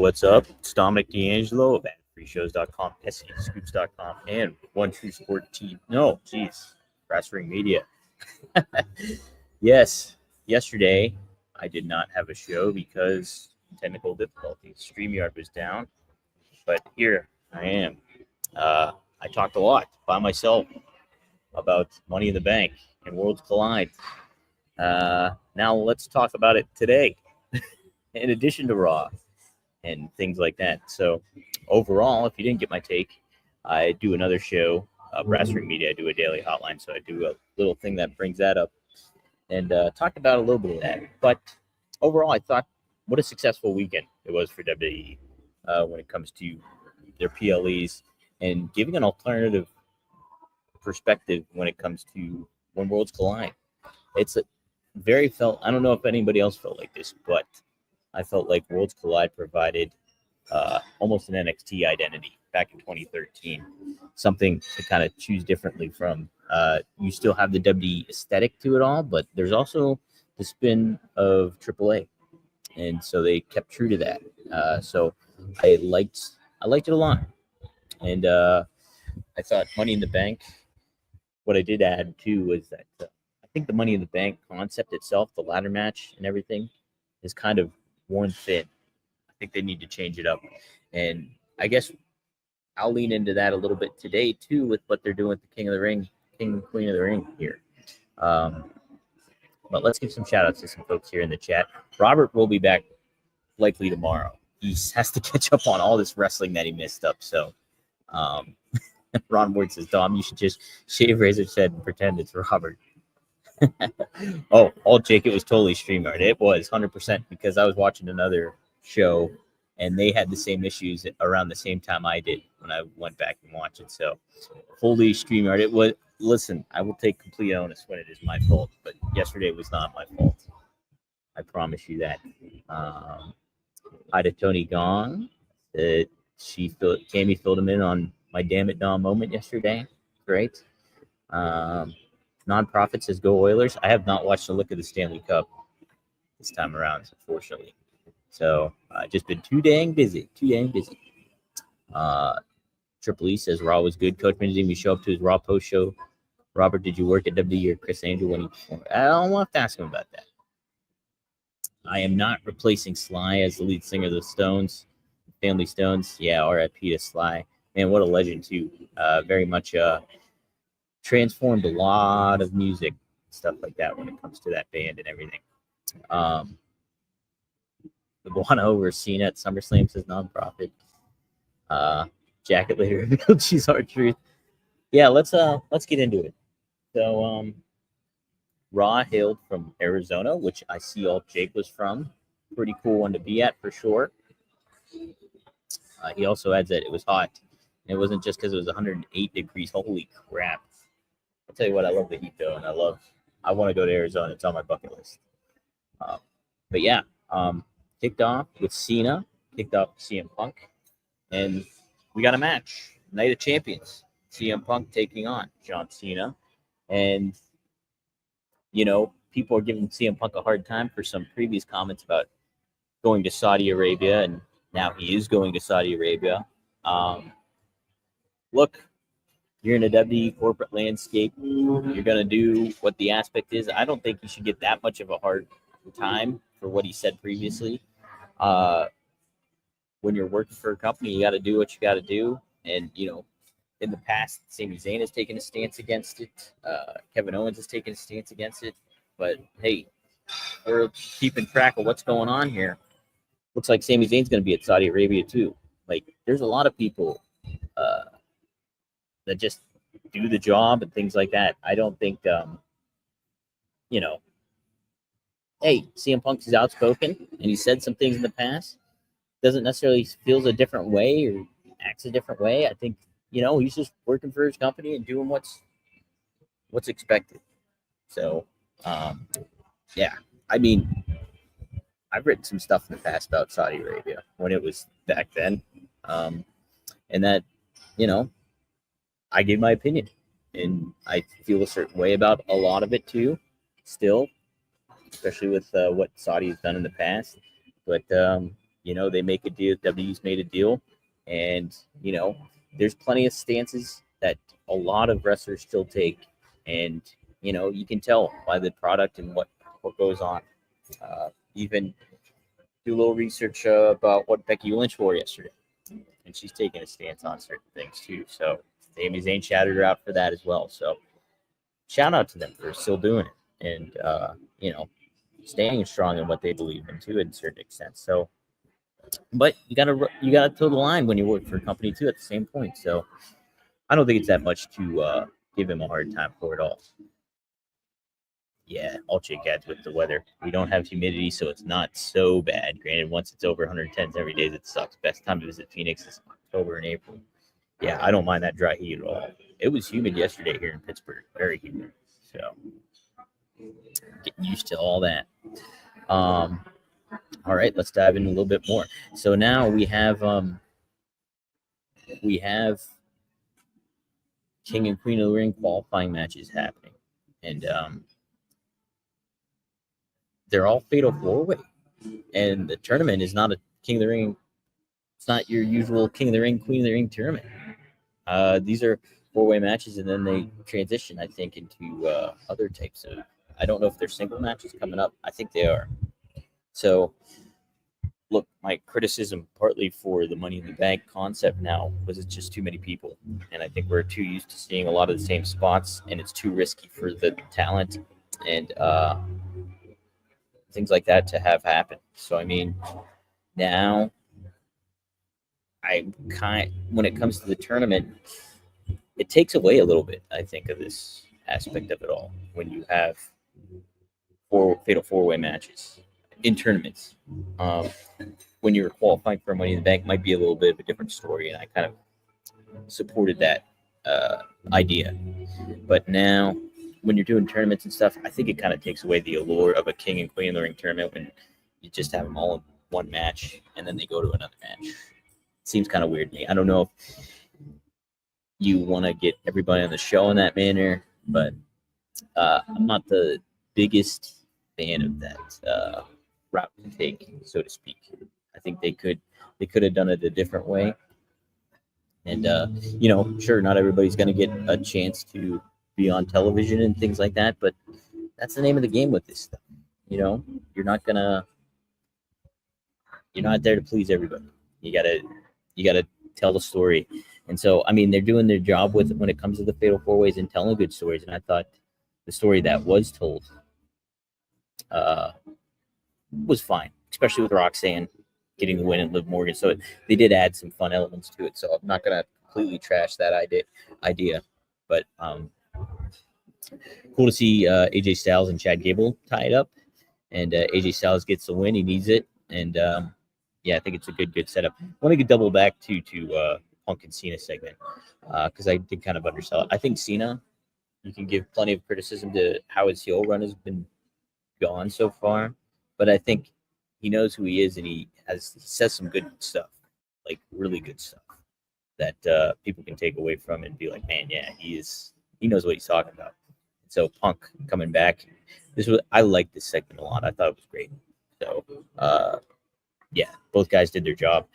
What's up? It's Dominic D'Angelo of AdFreeShows.com, SEScoops.com, and One True Sport Team. No, geez, Brass Ring Media. Yes, yesterday I did not have a show because technical difficulties. StreamYard was down, but here I am. I talked a lot by myself about Money in the Bank and Worlds Collide. Now let's talk about it today, in addition to Raw and things like that. So overall, if you didn't get my take, I do another show, Brass Ring Media. I do a daily hotline, so I do a little thing that brings that up and talk about a little bit of that. But overall, I thought what a successful weekend it was for WWE when it comes to their PLEs and giving an alternative perspective when it comes to when worlds collide. It's a very felt. I don't know if anybody else felt like this, but I felt like Worlds Collide provided almost an NXT identity back in 2013, something to kind of choose differently from. You still have the WWE aesthetic to it all, but there's also the spin of AAA, and so they kept true to that. So I liked it a lot, and I thought Money in the Bank. What I did add too was that I think the Money in the Bank concept itself, the ladder match and everything, is kind of worn thin. I think they need to change it up. And I guess I'll lean into that a little bit today, too, with what they're doing with the King and Queen of the Ring here. But let's give some shout-outs to some folks here in the chat. Robert will be back likely tomorrow. He has to catch up on all this wrestling that he missed up. So Ron Ward says, Dom, you should just shave Razor's head and pretend it's Robert. Oh, Jake, it was totally StreamYard. It was 100% because I was watching another show and they had the same issues around the same time I did when I went back and watched it. So fully StreamYard. It was, listen, I will take complete onus when it is my fault, but yesterday was not my fault. I promise you that. Hi to Tony Gong. Cammy filled him in on my damn it Dom moment yesterday. Great. Nonprofit says go Oilers. I have not watched a look at the Stanley Cup this time around, unfortunately. So just been too dang busy. Triple E says Raw was good. Coach didn't even show up to his Raw post show. Robert, did you work at WWE or Chris Angel when he performed? I don't want to ask him about that. I am not replacing Sly as the lead singer of the Stones, Family Stones. Yeah, R.I.P. to Sly. Man, what a legend too. Very much transformed a lot of music, stuff like that when it comes to that band and everything. The Guana over Cena at SummerSlam says nonprofit. Jacket later revealed she's our truth. Yeah, let's get into it. So Raw hailed from Arizona, which I see all Jake was from. Pretty cool one to be at for sure. He also adds that it was hot. It wasn't just because it was 108 degrees. Holy crap. I'll tell you what, I love the heat though, and I want to go to Arizona. It's on my bucket list. But yeah, kicked off with Cena, kicked off with CM Punk, and we got a match. Night of Champions. CM Punk taking on John Cena. And, you know, people are giving CM Punk a hard time for some previous comments about going to Saudi Arabia, and now he is going to Saudi Arabia. Look, you're in a WWE corporate landscape. You're going to do what the aspect is. I don't think you should get that much of a hard time for what he said previously. When you're working for a company, you got to do what you got to do. And, you know, in the past, Sami Zayn has taken a stance against it. Kevin Owens has taken a stance against it. But, hey, we're keeping track of what's going on here. Looks like Sami Zayn's going to be at Saudi Arabia, too. Like, there's a lot of people that just do the job and things like that. I don't think, you know, hey, CM Punk is outspoken and he said some things in the past. Doesn't necessarily feels a different way or acts a different way. I think, you know, he's just working for his company and doing what's expected. So, yeah, I mean, I've written some stuff in the past about Saudi Arabia when it was back then. And that, you know, I gave my opinion and I feel a certain way about a lot of it too, still, especially with what Saudi has done in the past. But They make a deal. WWE's made a deal, and there's plenty of stances that a lot of wrestlers still take, and you can tell by the product and what goes on. Even do a little research about what Becky Lynch wore yesterday, and she's taking a stance on certain things too. So Sami Zayn shouted her out for that as well. So shout out to them for still doing it, and staying strong in what they believe in to a certain extent. So, but you gotta toe the line when you work for a company too. At the same point, so I don't think it's that much to give him a hard time for it all. Yeah, I'll check ads with the weather. We don't have humidity, so it's not so bad. Granted, once it's over 110 every day, it sucks. Best time to visit Phoenix is October and April. Yeah, I don't mind that dry heat at all. It was humid yesterday here in Pittsburgh, very humid. So getting used to all that. All right, let's dive in a little bit more. So now we have King and Queen of the Ring qualifying matches happening, and they're all fatal 4-way, and the tournament is not a King of the Ring. It's not your usual King of the Ring, Queen of the Ring tournament. These are 4-way matches, and then they transition, I think, into other types of. I don't know if they're single matches coming up. I think they are. So, look, my criticism partly for the Money in the Bank concept now was it's just too many people, and I think we're too used to seeing a lot of the same spots, and it's too risky for the talent and things like that to have happen. So, I mean, now when it comes to the tournament, it takes away a little bit, I think, of this aspect of it all when you have fatal 4-way matches in tournaments. When you're qualifying for Money in the Bank, might be a little bit of a different story, and I kind of supported that idea. But now, when you're doing tournaments and stuff, I think it kind of takes away the allure of a King and Queen of the Ring tournament when you just have them all in one match and then they go to another match. It seems kind of weird to me. I don't know if you want to get everybody on the show in that manner, but I'm not the biggest fan of that route to take, so to speak. I think they could have done it a different way. And sure, not everybody's going to get a chance to be on television and things like that, but that's the name of the game with this stuff. You're not there to please everybody. You gotta tell the story. And so, I mean, they're doing their job when it comes to the Fatal 4-Ways and telling good stories. And I thought the story that was told was fine, especially with Roxanne getting the win and Liv Morgan. So they did add some fun elements to it. So I'm not going to completely trash that idea. But cool to see AJ Styles and Chad Gable tie it up. And AJ Styles gets the win. He needs it. And, I think it's a good setup. I want to double back to Punk and Cena segment because I did kind of undersell it. I think Cena, you can give plenty of criticism to how his heel run has been gone so far, but I think he knows who he is and he says some good stuff, like really good stuff that people can take away from and be like, man, yeah, he knows what he's talking about. So Punk coming back, I liked this segment a lot. I thought it was great. So both guys did their job.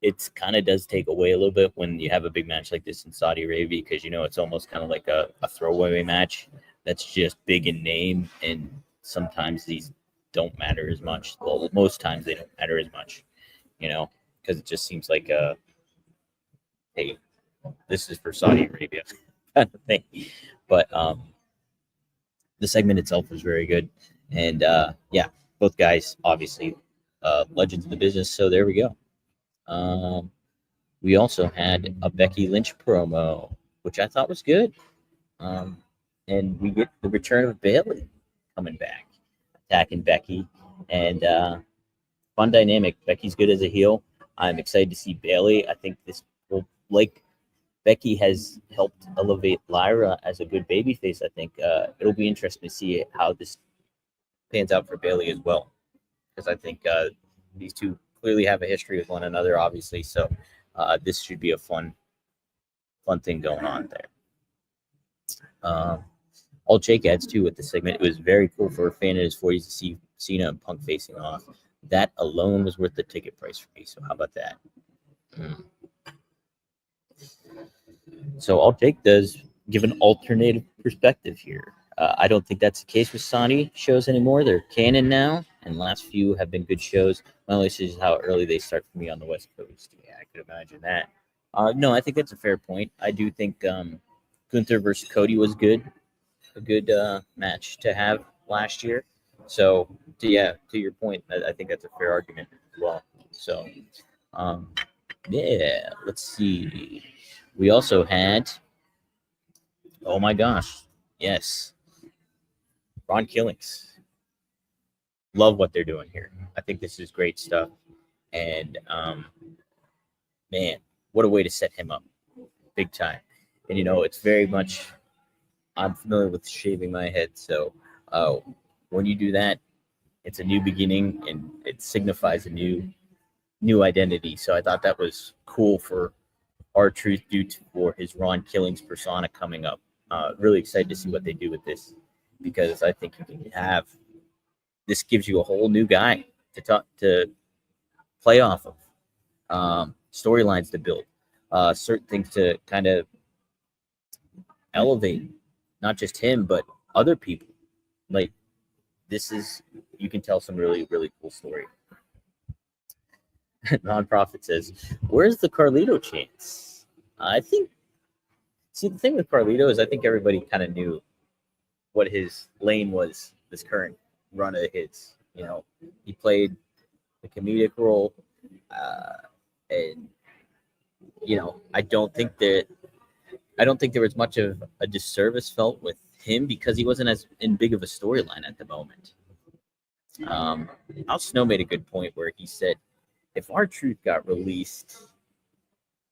It kind of does take away a little bit when you have a big match like this in Saudi Arabia because it's almost kind of like a throwaway match that's just big in name, and sometimes these don't matter as much. Well, most times they don't matter as much, because it just seems like hey, this is for Saudi Arabia kind of thing. But the segment itself was very good, and both guys obviously legends of the business. So there we go. We also had a Becky Lynch promo, which I thought was good. And we get the return of Bayley coming back, attacking Becky, and fun dynamic. Becky's good as a heel. I'm excited to see Bayley. I think this will, like Becky has helped elevate Lyra as a good babyface. I think it'll be interesting to see how this pans out for Bayley as well, because I think these two clearly have a history with one another, obviously. So this should be a fun thing going on there. All Jake adds too with the segment. It was very cool for a fan in his 40s to see Cena and Punk facing off. That alone was worth the ticket price for me. So how about that? So all Jake does give an alternative perspective here. I don't think that's the case with Sony shows anymore. They're canon now, and last few have been good shows. My only issue is how early they start for me on the West Coast. Yeah, I could imagine that. No, I think that's a fair point. I do think Gunther versus Cody was a good match to have last year. So, to your point, I think that's a fair argument as well. So, um, yeah, let's see. We also had, oh my gosh, yes, Ron Killings. Love what they're doing here. I think this is great stuff. And man, what a way to set him up, big time. And it's very much. I'm familiar with shaving my head, so when you do that, it's a new beginning and it signifies a new identity. So I thought that was cool for R-Truth for his Ron Killings persona coming up. Really excited to see what they do with this, because I think you can have this gives you a whole new guy to play off of, storylines to build, certain things to kind of elevate, not just him but other people. Like you can tell some really really cool story. Nonprofit says, "Where's the Carlito chance?" I think. See, the thing with Carlito is I think everybody kind of knew what his lane was this current run of his. He played the comedic role, and I don't think there was much of a disservice felt with him because he wasn't as in big of a storyline at the moment. Al Snow made a good point where he said, if R-Truth got released,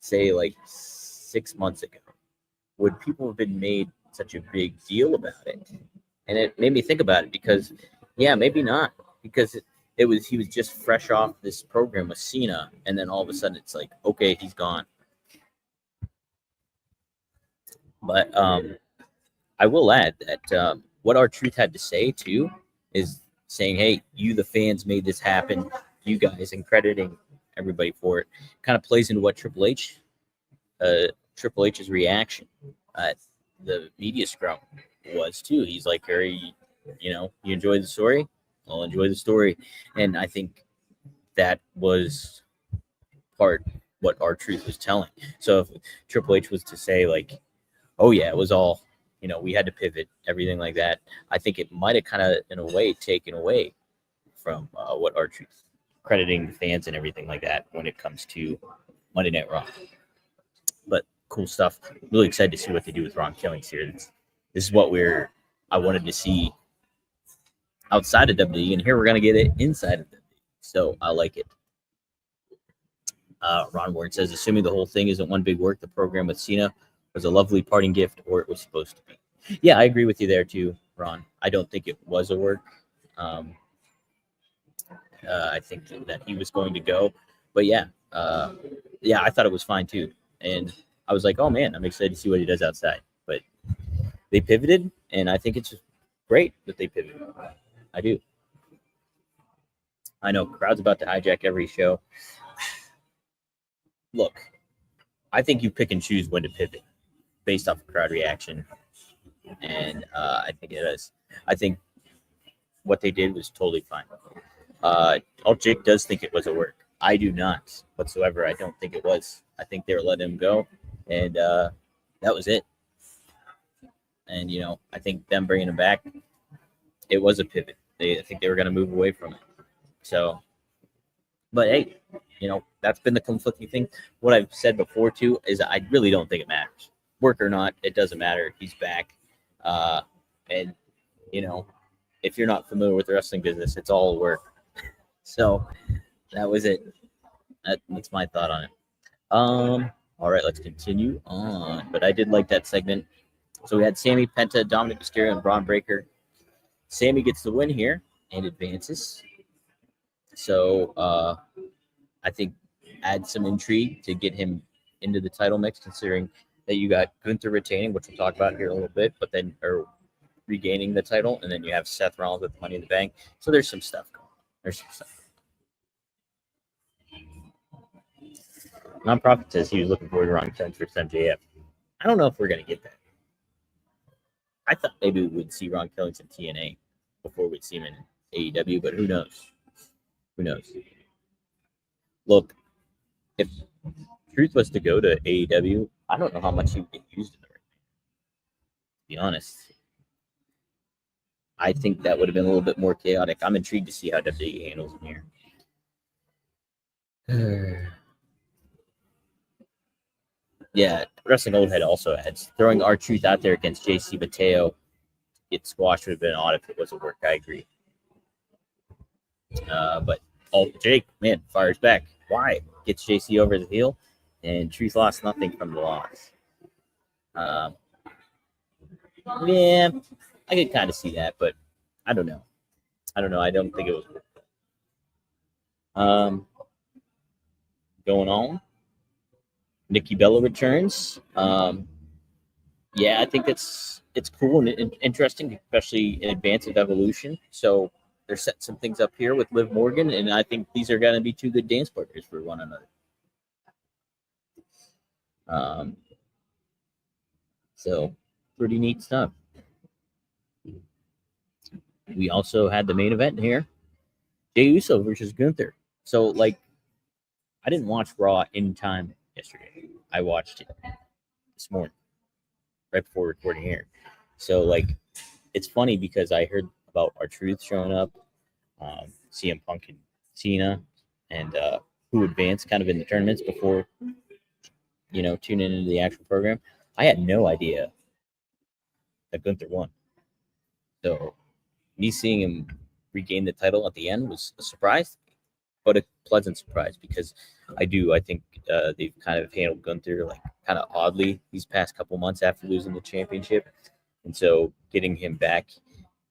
say like 6 months ago, would people have been made such a big deal about it? And it made me think about it because, yeah, maybe not, because he was just fresh off this program with Cena, and then all of a sudden it's like, okay, he's gone. But I will add that what R-Truth had to say too is saying, hey, you the fans made this happen, you guys, and crediting everybody for it, kind of plays into what Triple H's reaction at the media scrum was too. He's like, Harry, you enjoy the story? I'll enjoy the story. And I think that was part what R-Truth was telling. So if Triple H was to say like, oh yeah, it was all, we had to pivot, everything like that, I think it might have kind of, in a way, taken away from what R-Truth, crediting the fans and everything like that when it comes to Monday Night Raw. But cool stuff. Really excited to see what they do with Ron Killings here. This is what I wanted to see outside of WWE, and here we're going to get it inside of WWE. So I like it. Ron Warren says, assuming the whole thing isn't one big work, the program with Cena was a lovely parting gift, or it was supposed to be. Yeah, I agree with you there too, Ron. I don't think it was a work. I think that he was going to go, but yeah, I thought it was fine too, and I was like, oh man, I'm excited to see what he does outside. But they pivoted, and I think it's great that they pivoted. I do. I know crowd's about to hijack every show. Look, I think you pick and choose when to pivot based off of crowd reaction, and I think it is. I think what they did was totally fine. Alt Jake does think it was a work. I do not whatsoever. I don't think it was. I think they were letting him go, and that was it. And I think them bringing him back, it was a pivot. I think they were going to move away from it. So, but hey, that's been the conflicting thing. What I've said before too is I really don't think it matters, work or not. It doesn't matter. He's back, and if you're not familiar with the wrestling business, it's all work. So that was it. That's my thought on it. All right, let's continue on. But I did like that segment. So we had Sammy, Penta, Dominic Mysterio, and Braun Breaker. Sammy gets the win here and advances. So I think add some intrigue to get him into the title mix, considering that you got Gunther retaining, which we'll talk about here a little bit, but then regaining the title, and then you have Seth Rollins with Money in the Bank. So there's some stuff going on. Nonprofit says he was looking forward to Ron Killings versus MJF. I don't know if we're gonna get that. I thought maybe we would see Ron Killings in TNA before we'd see him in AEW, but who knows? Who knows? Look, if Truth was to go to AEW, I don't know how much he would get used in the ring. To be honest, I think that would have been a little bit more chaotic. I'm intrigued to see how WWE handles him here. Yeah, Wrestling Old Head also adds throwing R-Truth out there against JC Mateo get squashed would have been odd if it was a work. I agree. But Jake, man, fires back. Why? Gets JC over the heel, and Truth lost nothing from the loss. Yeah, I could kind of see that, but I don't know. I don't think it was worth it. Going on. Nikki Bella returns. Yeah, I think it's cool and interesting, especially in advance of Evolution. So they're setting some things up here with Liv Morgan, and I think these are going to be two good dance partners for one another. So pretty neat stuff. We also had the main event here, Jey Uso versus Gunther. So like, I didn't watch Raw in time yesterday. I watched it this morning, right before recording here. So like, it's funny because I heard about R-Truth showing up, CM Punk and Cena, and who advanced kind of in the tournaments before, tuning into the actual program. I had no idea that Gunther won. So me seeing him regain the title at the end was a surprise, but a pleasant surprise because I think they've kind of handled Gunther like kind of oddly these past couple months after losing the championship. And so getting him back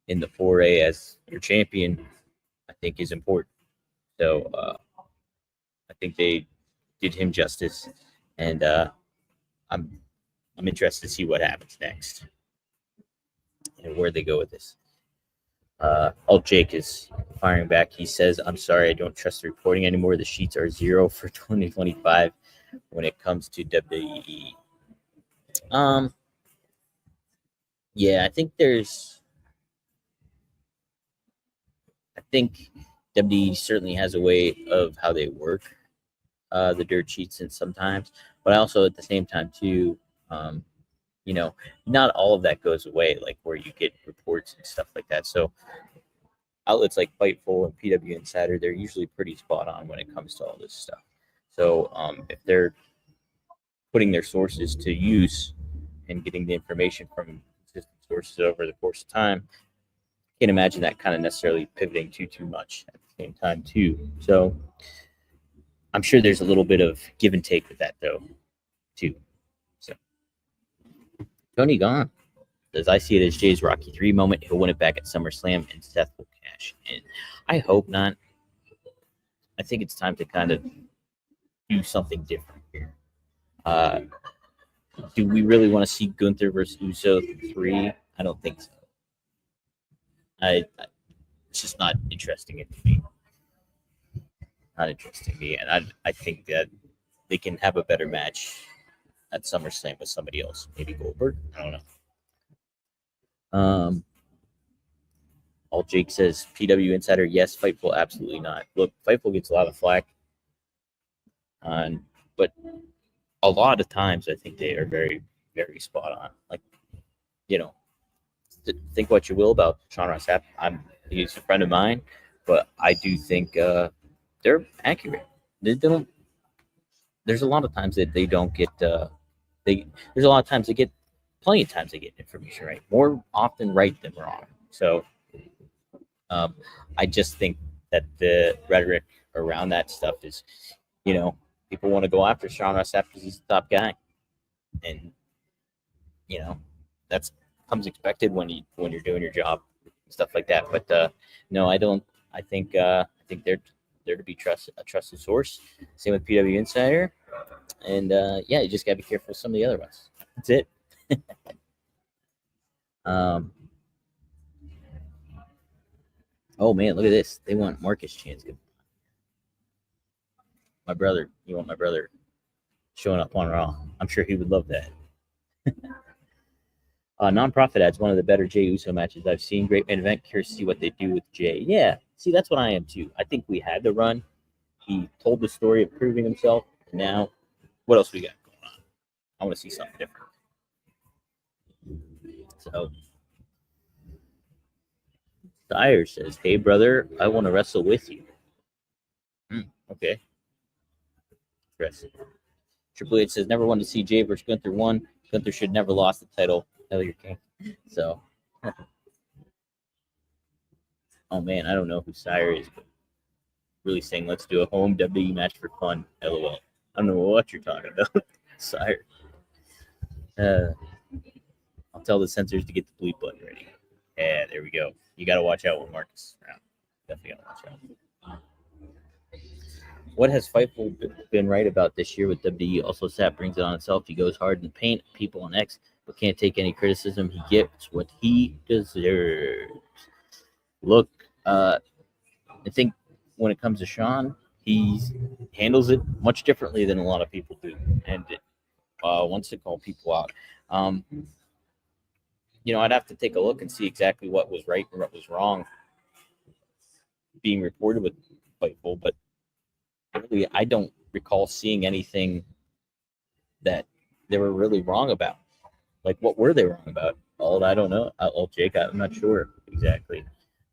in the foray as your champion, I think is important. So I think they did him justice, and I'm interested to see what happens next and where they go with this. Jake is firing back. He says, "I'm sorry, I don't trust the reporting anymore. The sheets are 0 for 2025 when it comes to WWE." Yeah, I think WWE certainly has a way of how they work the dirt sheets and sometimes, but also at the same time too, not all of that goes away, like where you get reports and stuff like that. So outlets like Fightful and PW Insider, they're usually pretty spot on when it comes to all this stuff. So if they're putting their sources to use and getting the information from consistent sources over the course of time, I can't imagine that kind of necessarily pivoting too much at the same time too. So I'm sure there's a little bit of give and take with that though, too. So Tony Khan, as I see it as Jay's Rocky 3 moment, he'll win it back at SummerSlam and Seth will cash in. I hope not. I think it's time to kind of do something different here. Do we really want to see Gunther versus Uso 3? I don't think so. It's just not interesting to me. Not interesting to me, and I think that they can have a better match at SummerSlam with somebody else, maybe Goldberg. I don't know. All Jake says, PW Insider, yes. Fightful, absolutely not. Look, Fightful gets a lot of flack, but a lot of times I think they are very, very spot on. Like, think what you will about Sean Ross Sapp. He's a friend of mine, but I do think they're accurate. They don't. There's a lot of times that they don't get. There's a lot of times they get. Plenty of times they get information right. More often right than wrong. So I just think that the rhetoric around that stuff is, people want to go after Sean Ross Sapp because he's the top guy, and that's comes expected when you're doing your job, stuff like that. But no, I don't. I think they're to be a trusted source. Same with PW Insider, and yeah, you just gotta be careful with some of the other ones. That's it. Oh man, look at this. They want Marcus Chance. My brother. You want my brother showing up on Raw. I'm sure he would love that. Non-profit ads, one of the better Jey Uso matches I've seen. Great main event. Curious to see what they do with Jey. Yeah, see, that's what I am too. I think we had the run. He told the story of proving himself. And now, what else we got going on? I want to see something different. So, Dyer says, "Hey brother, I want to wrestle with you." Okay. Chris. Triple H says, "Never wanted to see Jey versus Gunther 1. Gunther should never lost the title. Hell, you're king." So, oh man, I don't know who Sire is, but really saying, "Let's do a home WWE match for fun." LOL. I don't know what you're talking about, Sire. I'll tell the censors to get the bleep button ready. Yeah, there we go. You got to watch out with Marcus. Definitely got to watch out. What has Fightful been right about this year with WWE? Also, Sap brings it on itself. He goes hard in the paint, people on X, but can't take any criticism. He gets what he deserves. Look, I think when it comes to Sean, he handles it much differently than a lot of people do, and wants to call people out. I'd have to take a look and see exactly what was right and what was wrong being reported with Fightful, but really, I don't recall seeing anything that they were really wrong about. Like, what were they wrong about? I don't know. Jake, I'm not sure exactly.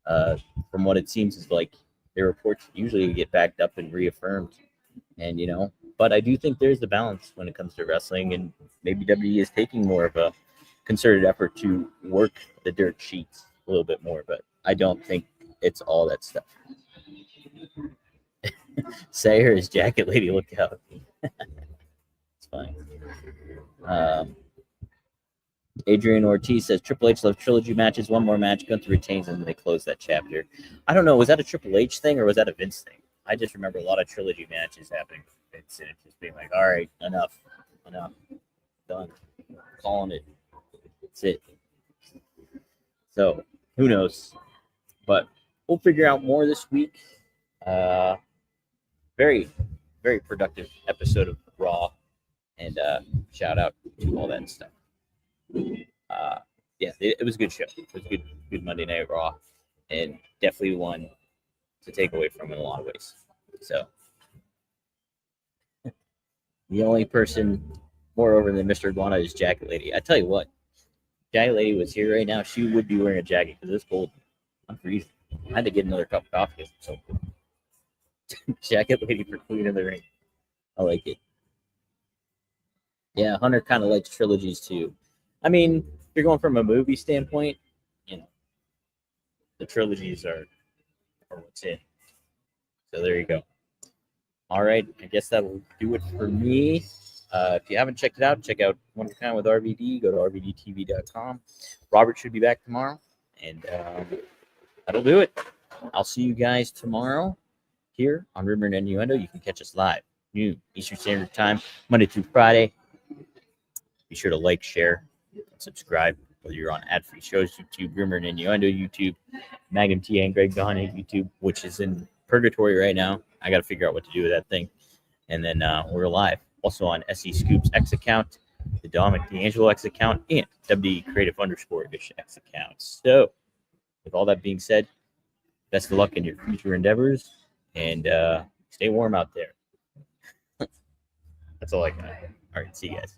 From what it seems, is like their reports usually get backed up and reaffirmed. And, but I do think there's the balance when it comes to wrestling, and maybe WWE is taking more of a concerted effort to work the dirt sheets a little bit more, but I don't think it's all that stuff. Sayer is jacket lady, look out. It's fine. Adrian Ortiz says Triple H loves trilogy matches. One more match, Gunther retains, and then they close that chapter. I don't know. Was that a Triple H thing or was that a Vince thing? I just remember a lot of trilogy matches happening with Vince and it just being like, all right, enough, done, calling it. That's it. So who knows? But we'll figure out more this week. Very, very productive episode of Raw, and shout out to all that stuff. Yeah, it was a good show. It was a good Monday Night Raw, and definitely one to take away from in a lot of ways. So, the only person more over than Mr. Iguana is Jacket Lady. I tell you what, Jacket Lady was here right now, she would be wearing a jacket because it's cold. I'm freezing. I had to get another cup of coffee because it's so cold. Jacket Lady for Queen of the Ring. I like it. Yeah, Hunter kind of likes trilogies too. I mean, if you're going from a movie standpoint, the trilogies are what's in. So there you go. All right, I guess that will do it for me. If you haven't checked it out, check out One Kind with RVD. Go to rvdtv.com. Robert should be back tomorrow, and that'll do it. I'll see you guys tomorrow here on Rumor and Innuendo. You can catch us live, noon Eastern Standard Time, Monday through Friday. Be sure to like, share, and subscribe, whether you're on ad-free shows, YouTube, Rumor and Innuendo, YouTube, Magnum TA and Greg Gahn YouTube, which is in purgatory right now. I got to figure out what to do with that thing. And then we're live. Also on SE Scoops X account, the Dominic D'Angelo X account, and WD Creative _ish X account. So, with all that being said, best of luck in your future endeavors, and stay warm out there. That's all I got. All right, see you guys.